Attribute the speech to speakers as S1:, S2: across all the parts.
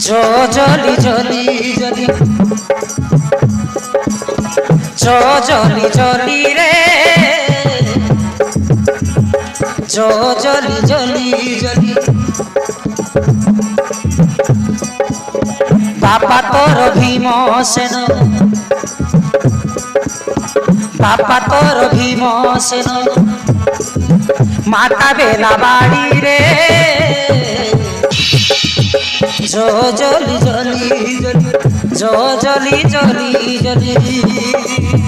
S1: जो जली जली जली जो जली जली रे जो जली जली जली बापा तोर भीमसेन बापा तोर भीमसेन माता बेला बाड़ी रे जो जली जली जली जो जली जली जली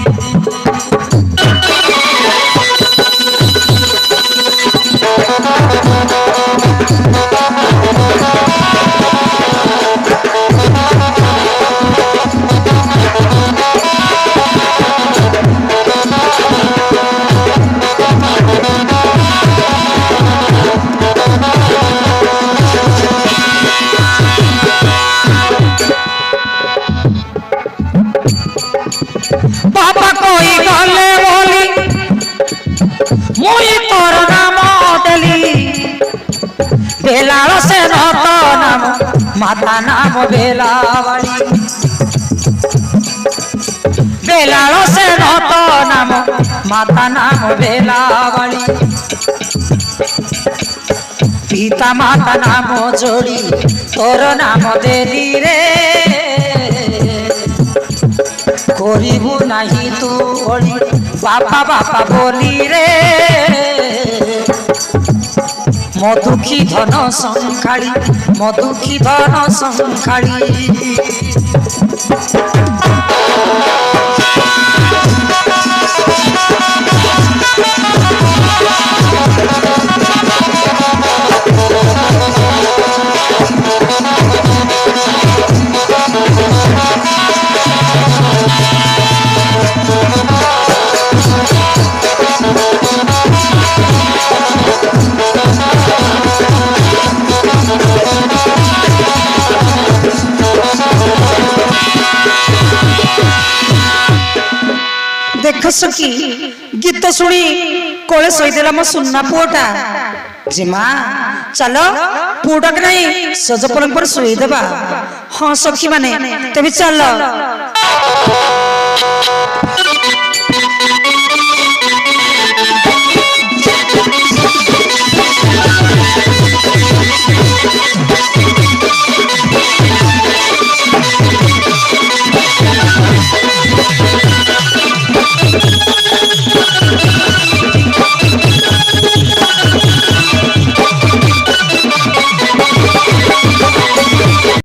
S1: बाबा कोई गले बोली मुई तोर नाम देली बेलाल से नत नाम माता नाम बेलावाली बेलाल से नत नाम माता नाम बेलावाली पिता माता नाम जोड़ी तोर नाम देली रे करिबु नहीं तू ओली बापा बापा बोली रे मधुखी धन संखाड़ी मधुखी धन संखाड़ी देख सखी गीत शुणी कोले शहीदेला मो सुन्ना पुओटा जिमा चलो पुओटा के नहीं सज पलंग पर शुई देबा हाँ सखी माने तेबे चल